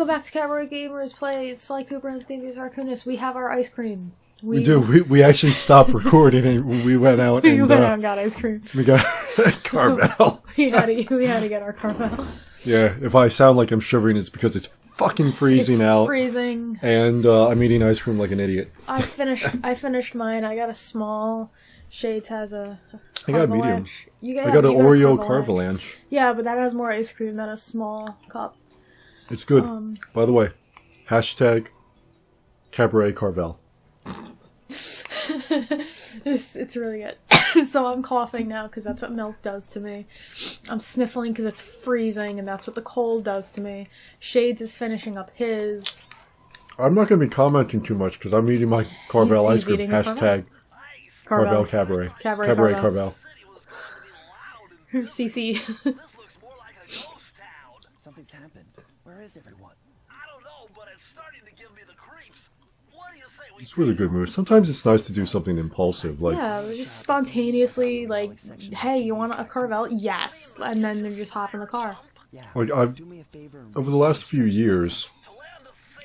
Welcome back to Cabaret Gamers Play. It's Sly Cooper and Thievius Raccoonus. We have our ice cream. We do. We actually stopped recording and we went out and got ice cream. We got Carvel. we had to get our Carvel. Yeah, if I sound like I'm shivering, it's because it's fucking freezing out. Freezing. And I'm eating ice cream like an idiot. I finished mine. I got a small. Shades has a I got a medium. I got an Oreo Carvelanche. Yeah, but that has more ice cream than a small cup. It's good. By the way, hashtag Cabaret Carvel. It's really good. So I'm coughing now because that's what milk does to me. I'm sniffling because it's freezing and that's what the cold does to me. Shades is finishing up his. I'm not going to be commenting too much because I'm eating my Carvel ice cream. Hashtag Carvel Cabaret. Cabaret Carvel. CC. Something's happened. Where is everyone? I don't know, but it's starting to give me the creeps. What do you say we... It's really good move. Sometimes it's nice to do something impulsive, like just spontaneously, like, hey, you want a Carvel? Yes, and then you just hop in the car. Yeah. Like over the last few years,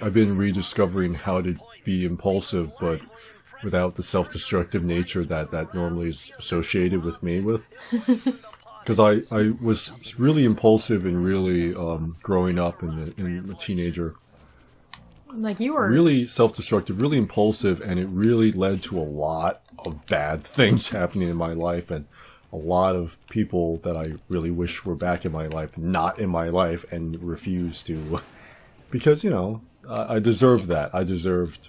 I've been rediscovering how to be impulsive, but without the self-destructive nature that normally is associated with me Because I was really impulsive and really growing up in a teenager. Like you were really self-destructive, really impulsive, and it really led to a lot of bad things happening in my life, and a lot of people that I really wish were back in my life, not in my life, and refused to, because I deserved that. I deserved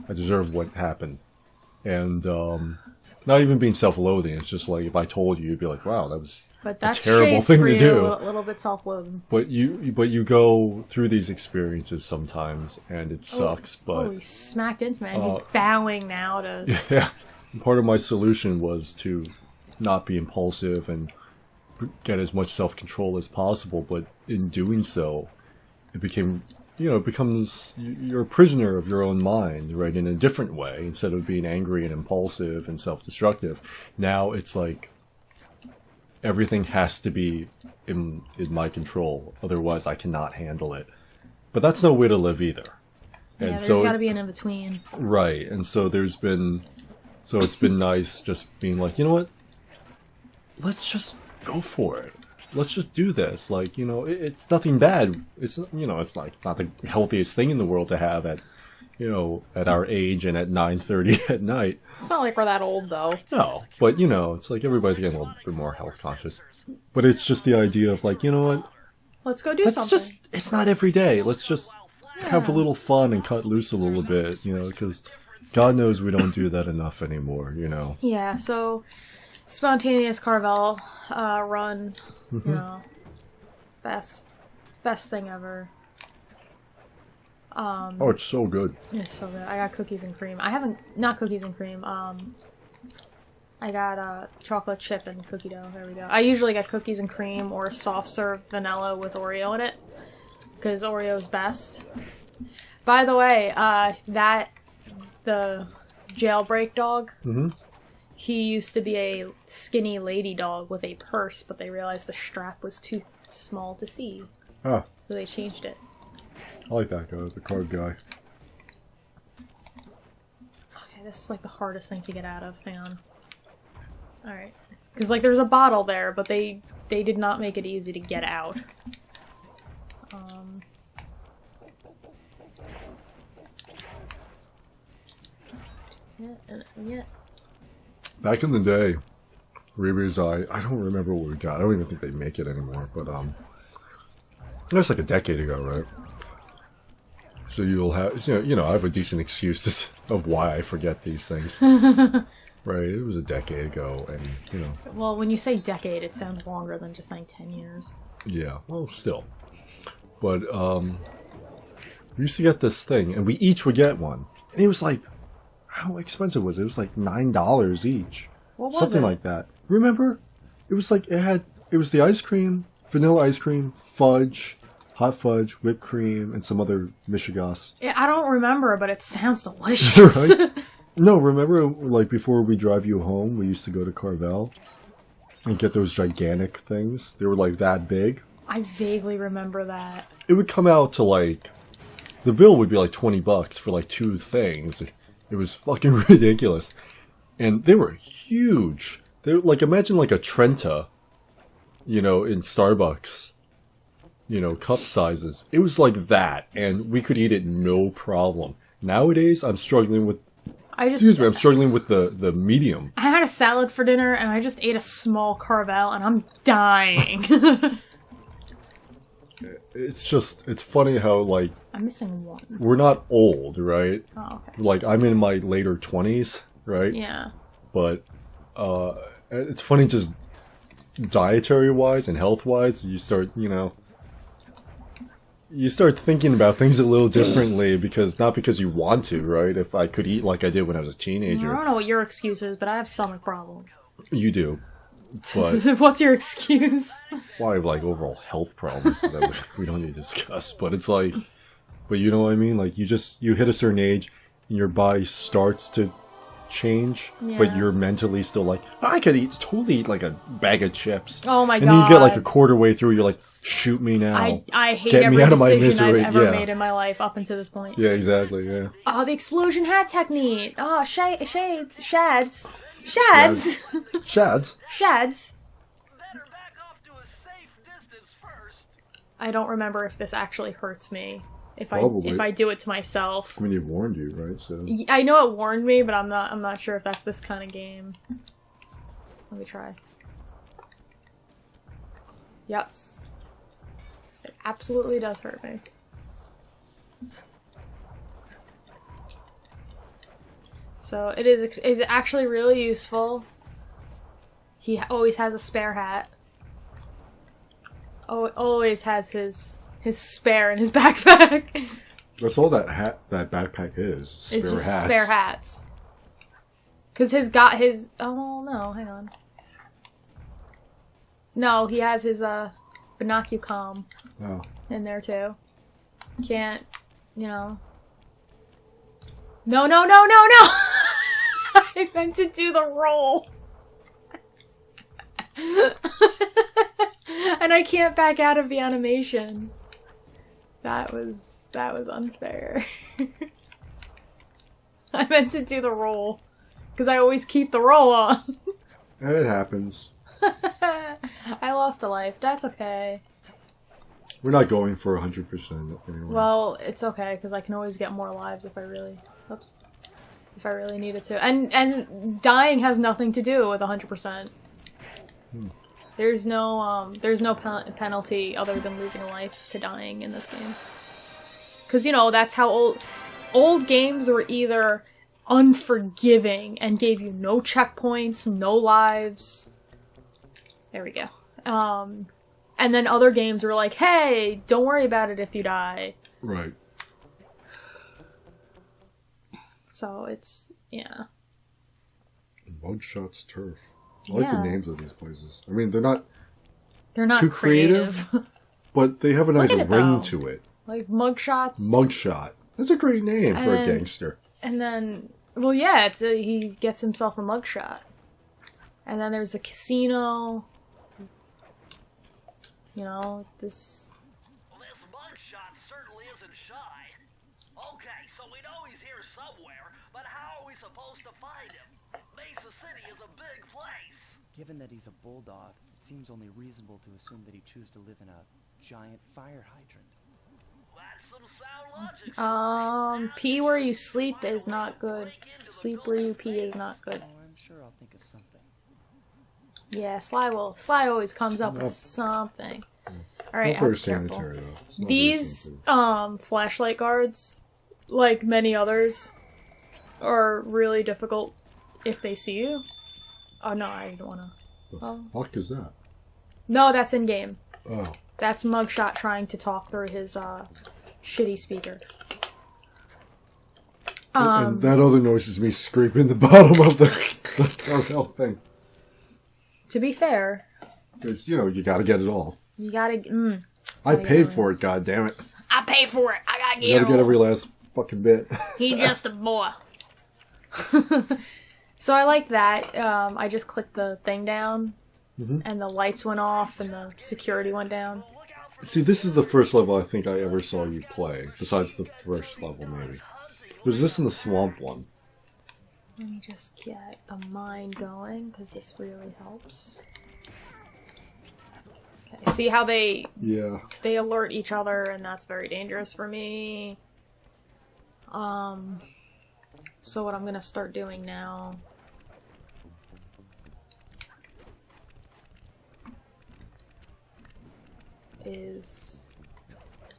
what happened, and not even being self-loathing. It's just like if I told you, you'd be like, "Wow, that was a terrible thing to do." A little bit self-loathing. But you go through these experiences sometimes, and it sucks. But he smacked into me. He's bowing now to. Yeah, part of my solution was to not be impulsive and get as much self-control as possible. But in doing so, it became. It becomes, you're a prisoner of your own mind, right, in a different way. Instead of being angry and impulsive and self-destructive, now it's like everything has to be in my control, otherwise I cannot handle it. But that's no way to live either. And there's got to be an in-between. Right, and so it's been nice just being like, you know what, let's just go for it. Let's just do this. Like, it's nothing bad. It's, it's like not the healthiest thing in the world to have at our age and at 9:30 at night. It's not like we're that old, though. No, but, it's like everybody's getting a little bit more health conscious. But it's just the idea of like, you know what? Let's go do something. It's not every day. Let's just have a little fun and cut loose a little bit, because God knows we don't do that enough anymore, Yeah, so spontaneous Carvel run. Best thing ever. Oh, it's so good. It's so good. I got cookies and cream. Not cookies and cream. I got chocolate chip and cookie dough. There we go. I usually get cookies and cream or soft serve vanilla with Oreo in it, because Oreo's best. By the way, the jailbreak dog. He used to be a skinny lady dog with a purse, but they realized the strap was too small to see. Ah. So they changed it. I like that guy, the card guy. Okay, this is like the hardest thing to get out of. Hang on. Alright. Because there's a bottle there, but they did not make it easy to get out. Yeah. Back in the day, Reeby's I don't remember what we got. I don't even think they make it anymore, but that's like a decade ago, right? So you'll have, I have a decent excuse of why I forget these things. Right, it was a decade ago, and, Well, when you say decade, it sounds longer than just saying 10 years. Yeah, well, still. But, we used to get this thing, and we each would get one. And it was like, how expensive was it? It was like $9 each. What was Something it? like that. Remember? It was like, it was the ice cream, vanilla ice cream, fudge, hot fudge, whipped cream, and some other mishigas. Yeah, I don't remember, but it sounds delicious. Right? No, remember, like, before we drive you home, we used to go to Carvel and get those gigantic things? They were like that big. I vaguely remember that. It would come out to like, the bill would be like $20 for like 2 things. It was fucking ridiculous. And they were huge. They were like, imagine like a Trenta, you know, in Starbucks, you know, cup sizes. It was like that, and we could eat it no problem. Nowadays, I'm struggling with, I'm struggling with the medium. I had a salad for dinner, and I just ate a small Carvel, and I'm dying. It's funny how, like... I'm missing one. We're not old, right? Oh, okay. Like, I'm in my later 20s, right? Yeah. But, it's funny just dietary-wise and health-wise, you start, you know... You start thinking about things a little differently not because you want to, right? If I could eat like I did when I was a teenager. I don't know what your excuse is, but I have stomach problems. You do. But what's your excuse? well, I have like overall health problems that we don't need to discuss. But it's like, but you know what I mean? Like you hit a certain age and your body starts to change, but you're mentally still like, I could totally eat like a bag of chips. Oh my god. And then you get like a quarter way through, you're like, shoot me now. I hate Get every me out of my decision misery. I've ever made in my life up until this point. Yeah, exactly, yeah. Oh, the explosion hat technique. Oh, shads. Shads? Shads. Better back off to a safe distance first. I don't remember if this actually hurts me. If I do it to myself. I mean, it warned you, right? So I know it warned me, but I'm not sure if that's this kind of game. Let me try. Yes. It absolutely does hurt me. So it is actually really useful. He always has a spare hat. Oh, always has his spare in his backpack. that's all that backpack is. It's just spare hats. Cause oh no, hang on. No, he has his binocucom in there too. Can't, you know. No. I meant to do the roll. And I can't back out of the animation. That was unfair. I meant to do the roll. Because I always keep the roll on. It happens. I lost a life. That's okay. We're not going for 100% anyway. Well, it's okay, because I can always get more lives if I really... Oops. If I really needed to. And dying has nothing to do with 100%. There's no penalty other than losing a life to dying in this game. Because, you know, that's how old games were either unforgiving and gave you no checkpoints, no lives. There we go. And then other games were like, hey, don't worry about it if you die. Right. So it's, yeah. Mugshots Turf. I like the names of these places. I mean, they're not too creative. But they have a nice ring to it. Like Mugshots. Mugshot. That's a great name for a gangster. And then, well, yeah, he gets himself a mugshot. And then there's the casino. You know, this... Well, this mugshot certainly isn't shy. Okay, so we know he's here somewhere, but how are we supposed to find him? Mesa City is a big place. Given that he's a bulldog, it seems only reasonable to assume that he chose to live in a giant fire hydrant. That's some sound logic. Pee where you sleep is not good. Sleep where you pee is not good. Oh, I'm sure I'll think of something. Yeah, Sly always comes up with something. Alright, Not very sanitary, though. These, flashlight guards, like many others, are really difficult if they see you. Oh, no, I don't wanna... The fuck is that? No, that's in-game. Oh. That's Mugshot trying to talk through his, shitty speaker. And that other noise is me scraping the bottom of the Carvel thing. To be fair... Because, you know, you gotta get it all. You gotta... I paid for it, goddammit. I paid for it. I gotta get it. You gotta get every last fucking bit. He's just a boy. So I like that. I just clicked the thing down, and the lights went off, and the security went down. Look out See, this is the first level I think I ever saw you play, besides the first level, maybe. Was this in the swamp one? Let me just get a mine going, because this really helps. Okay, see how they alert each other, and that's very dangerous for me. So what I'm gonna start doing now is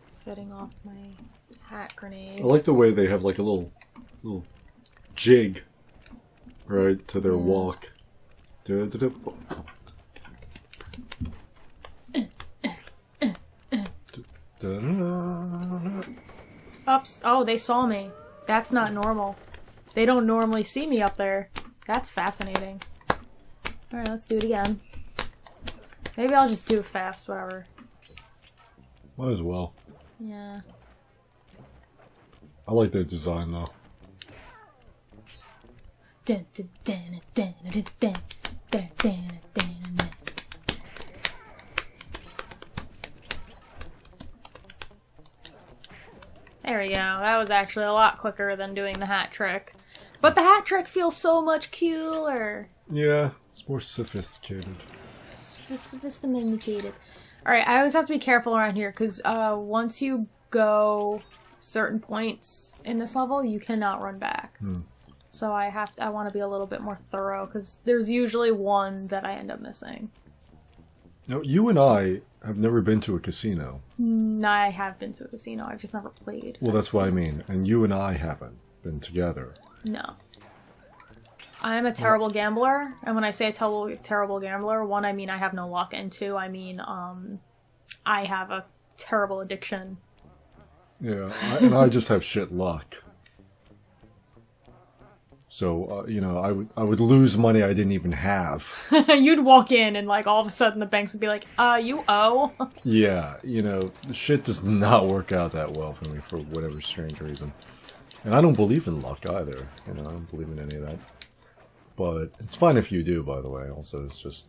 setting off my hat grenades. I like the way they have like a little jig, right, to their walk. Oops. Oh, they saw me. That's not normal. They don't normally see me up there. That's fascinating. Alright, let's do it again. Maybe I'll just do it fast, whatever. Might as well. Yeah. I like their design though. Dun, dun, dun, dun, dun, dun, dun, dun, dun. There we go. That was actually a lot quicker than doing the hat trick. But the hat trick feels so much cooler. Yeah, it's more sophisticated. Sophisticated. Alright, I always have to be careful around here, because once you go certain points in this level, you cannot run back. So I want to be a little bit more thorough, because there's usually one that I end up missing. No, you and I have never been to a casino. I have been to a casino, I've just never played. Well, that's what I mean. And you and I haven't been together. No. I'm a terrible gambler, and when I say a terrible gambler, one, I mean I have no luck, and two, I mean, I have a terrible addiction. Yeah, and I just have shit luck. So, you know, I would lose money I didn't even have. You'd walk in, and, like, all of a sudden the banks would be like, you owe? Yeah, you know, shit does not work out that well for me for whatever strange reason. And I don't believe in luck either. You know, I don't believe in any of that. But it's fine if you do, by the way. Also, it's just...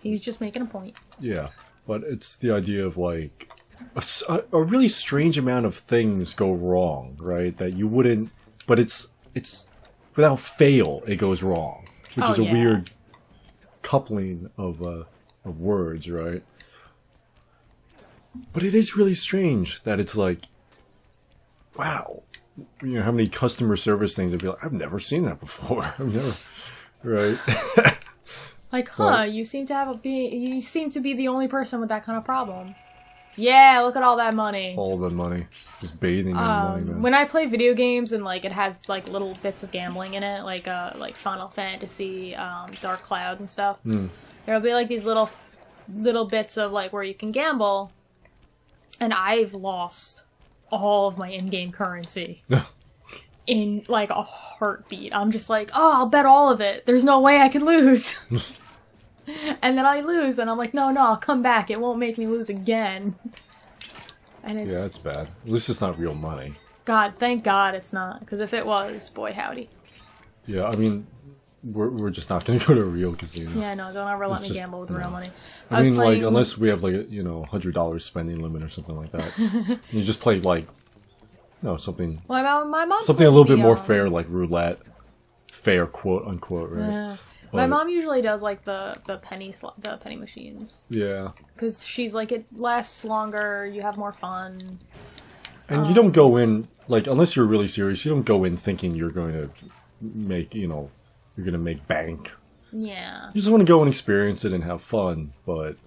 He's just making a point. Yeah, but it's the idea of, like, a really strange amount of things go wrong, right? That you wouldn't... But it's without fail, it goes wrong. Which is a weird coupling of words, right? But it is really strange that it's like... Wow. You know, how many customer service things I'd be like, I've never seen that before. I've never... Right? Like, you seem to be the only person with that kind of problem. Yeah, look at all that money. All the money. Just bathing in money, man. When I play video games and, like, it has, like, little bits of gambling in it, like Final Fantasy, Dark Cloud and stuff, there'll be, like, these little bits of, like, where you can gamble, and I've lost all of my in-game currency. In, like, a heartbeat. I'm just like, oh, I'll bet all of it. There's no way I can lose. And then I lose, and I'm like, no, I'll come back. It won't make me lose again. And it's... Yeah, it's bad. At least it's not real money. God, thank God it's not. Because if it was, boy howdy. Yeah, I mean, we're just not going to go to a real casino. Yeah, no, don't ever let me gamble with real money. I mean, like, unless we have, like, you know, $100 spending limit or something like that. You just play, like, no, something... Well, my mom something a little bit more fair, like roulette. Fair, quote, unquote, right? Yeah. My mom usually does, like, the penny machines. Yeah. Because she's like, it lasts longer, you have more fun. And you don't go in, like, unless you're really serious, you don't go in thinking you're going to make, you know, you're going to make bank. Yeah. You just want to go and experience it and have fun, but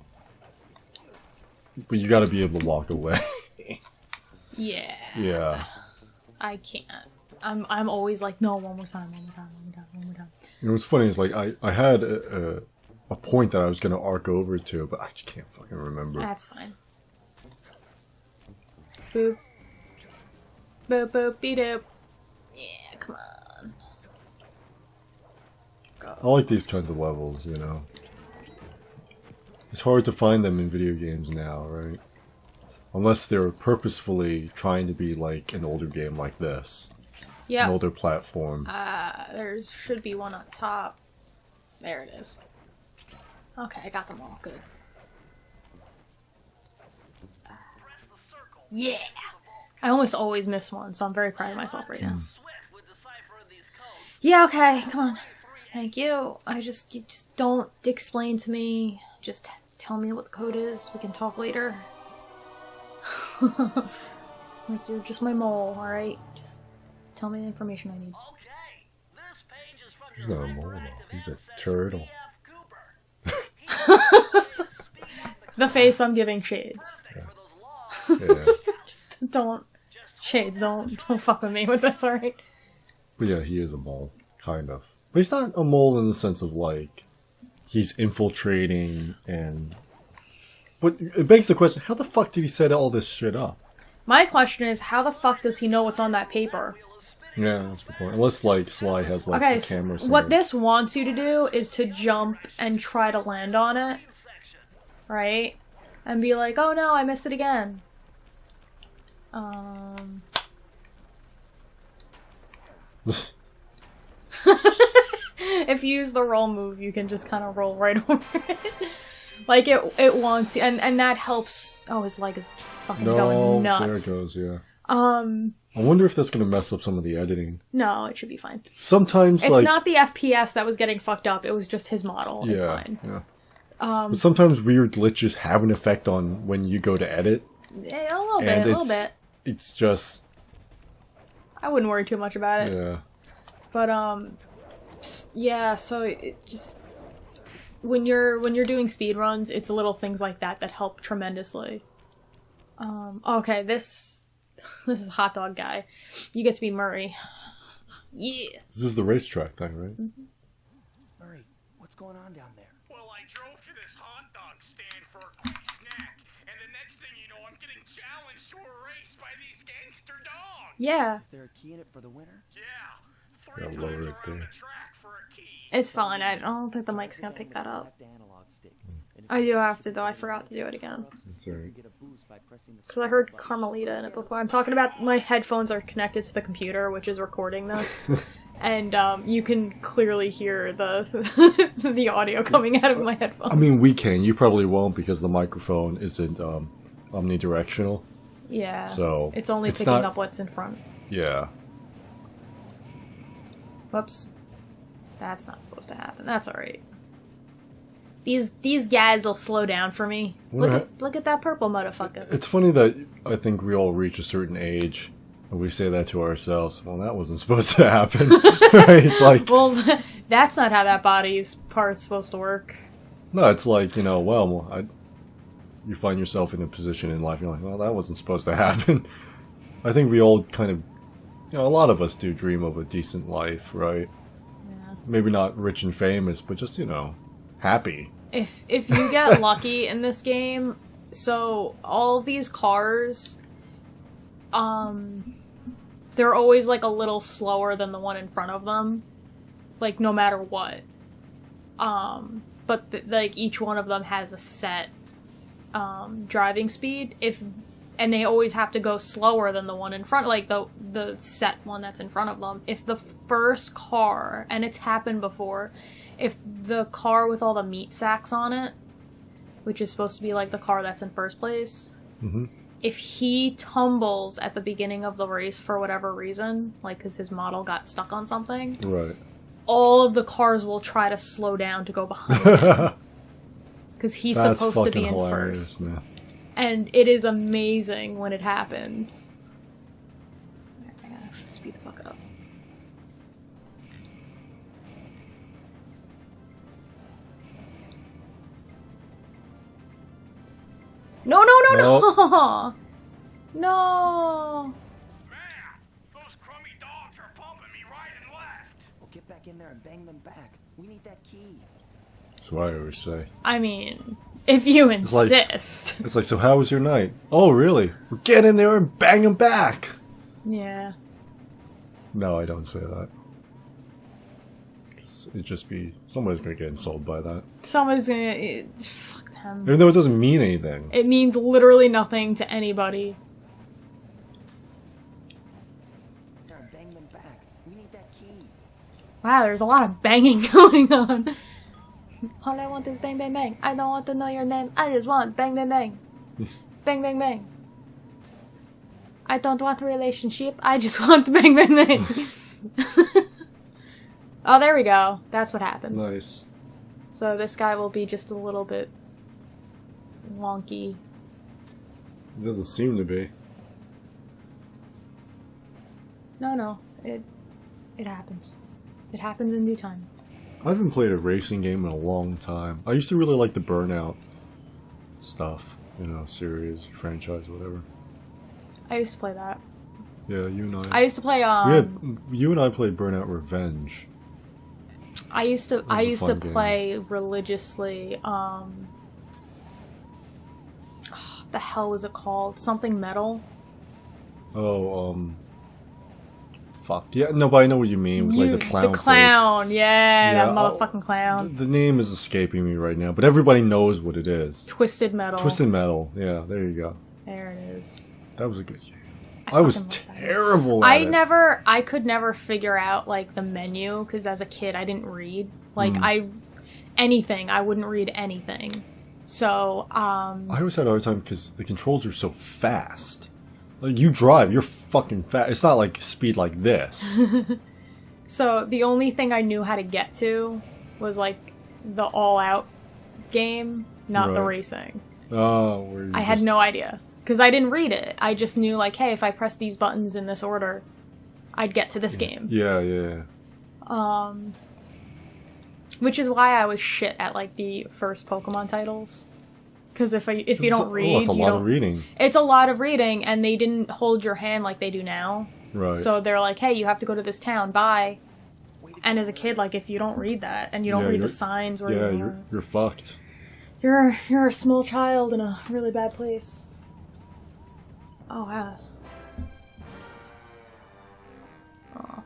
you got to be able to walk away. Yeah. Yeah. I can't. I'm always like, no, one more time. You know, what's funny is, like, I had a point that I was going to arc over to, but I just can't fucking remember. That's fine. Boop. Boop, boop, beep, doop. Yeah, come on. Go. I like these kinds of levels, you know. It's hard to find them in video games now, right? Unless they're purposefully trying to be like an older game like this. Yeah. An older platform. There should be one on top. There it is. Okay, I got them all. Good. Yeah! I almost always miss one, so I'm very proud of myself right now. Swift with deciphering these codes. Yeah, okay, come on. Thank you. You just don't explain to me. Just tell me what the code is. We can talk later. Like, you're just my mole, alright? Just tell me the information I need. Okay, this page is from He's your not a mole, though. hyperactive He's a ancestor, turtle. E.F. Cooper. The face I'm giving Shades. Perfect for those long Yeah. Just don't. Shades, don't fuck with me with this, alright? But yeah, he is a mole. Kind of. But he's not a mole in the sense of, like, he's infiltrating and... But it begs the question, how the fuck did he set all this shit up? My question is, how the fuck does he know what's on that paper? Yeah, that's a good point. Unless, like, Sly has, like, Okay, the camera so what center. this wants you to do is to jump and try to land on it. Right? And be like, oh no, I missed it again. If you use the roll move, you can just kind of roll right over it. Like, it wants you, and that helps. Oh, his leg is just fucking going nuts. There it goes, yeah. I wonder if that's gonna mess up some of the editing. No, it should be fine. Sometimes, It's like... not the FPS that was getting fucked up, it was just his model. Yeah, It's fine. yeah. But sometimes weird glitches have an effect on when you go to edit. A little bit, And a little bit. It's just... I wouldn't worry too much about it. Yeah. But, yeah, so it just... When you're doing speedruns, it's little things like that that help tremendously. Okay, this is a hot dog guy. You get to be Murray. Yeah. This is the racetrack thing, right? Murray, what's going on down there? Well, I drove to this hot dog stand for a quick snack, and the next thing you know, I'm getting challenged to a race by these gangster dogs. Yeah. Is there a key in it for the winner? Yeah, Yeah, three lower times it around there. the track for a key. It's fine. I don't think the mic's gonna pick that up. Left analog stick. And if I you do have press to, the though. I button, forgot to do it again. That's you alright. get a boost by pressing the Because I heard button. Carmelita in it before. I'm talking about my headphones are connected to the computer, which is recording this. And you can clearly hear the the audio coming out of my headphones. I mean, we can. You probably won't because the microphone isn't omnidirectional. yeah. So, it's only it's picking not- up what's in front. Yeah. Whoops. That's not supposed to happen. That's alright. These guys will slow down for me. Look at that purple motherfucker. It's funny that I think we all reach a certain age and we say that to ourselves. Well, that wasn't supposed to happen. Right? It's like... Well, that's not how that body's part's supposed to work. No, it's like, you know, well, you find yourself in a position in life, you're like, well, that wasn't supposed to happen. I think we all kind of, you know, a lot of us do dream of a decent life, right? Yeah. Maybe not rich and famous, but just, you know, happy. If you get lucky in this game, so all of these cars, they're always like a little slower than the one in front of them, like no matter what. But like each one of them has a set driving speed. And they always have to go slower than the one in front, like the set one that's in front of them. If the first car, and it's happened before, if the car with all the meat sacks on it, which is supposed to be like the car that's in first place, if he tumbles at the beginning of the race for whatever reason, like because his model got stuck on something, Right. all of the cars will try to slow down to go behind him. Because he's That's supposed to be fucking in hilarious, first. man. And it is amazing when it happens. I gotta speed the fuck up. No! No! Man, those crummy dogs are bumping me right and left. Well, get back in there and bang them back. We need that key. That's what I always say. I mean, if you like- insist. It's like, so how was your night? Oh, really? Well, get in there and bang him back! Yeah. No, I don't say that. It'd just be... Somebody's gonna get insulted by that. Somebody's gonna... fuck them. Even though it doesn't mean anything. It means literally nothing to anybody. There and bang them back. We need that key. Wow, there's a lot of banging going on. All I want is bang, bang, bang. I don't want to know your name. I just want bang, bang, bang. Bang, bang, bang. I don't want a relationship. I just want to bang, bang, bang. Oh, there we go. That's what happens. Nice. So this guy will be just a little bit wonky. It doesn't seem to be. No. It happens. It happens in due time. I haven't played a racing game in a long time. I used to really like the Burnout stuff. You know, series, franchise, whatever. I used to play that. Yeah, you and I used to play you and I played Burnout Revenge. I used to was a fun play religiously the hell was it called? Something Metal. Oh, fuck. Yeah, no, but I know what you mean with like the clown. The clown, face. yeah, that Yeah, motherfucking clown. The name is escaping me right now, but everybody knows what it is. Twisted Metal. Twisted Metal. Yeah, there you go. There it is. That was a good game. I was fucking love that. terrible at it. I could never figure out like the menu because as a kid I didn't read. Like I wouldn't read anything. So I always had a hard time because the controls are so fast. Like you drive, you're fucking fast. It's not like speed like this. So the only thing I knew how to get to was like the all-out game, not the Right. racing. Oh, where you I had just- no idea because I didn't read it. I just knew like, hey, if I press these buttons in this order, I'd get to this game. Yeah. Which is why I was shit at like the first Pokemon titles. Because if you don't read, that's a lot of reading. It's a lot of reading, and they didn't hold your hand like they do now. Right. So they're like, hey, you have to go to this town, bye. And as a kid, like, if you don't read that, and you don't read the signs where you are, you're fucked. you're a small child in a really bad place. Oh, wow. Aw.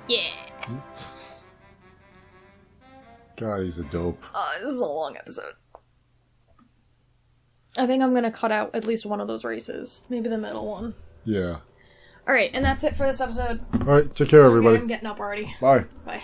Yeah. God, he's a dope. This is a long episode. I think I'm gonna cut out at least one of those races. Maybe the middle one. Yeah. Alright, and that's it for this episode. Alright, take care, everybody. I'm getting up already. Bye. Bye.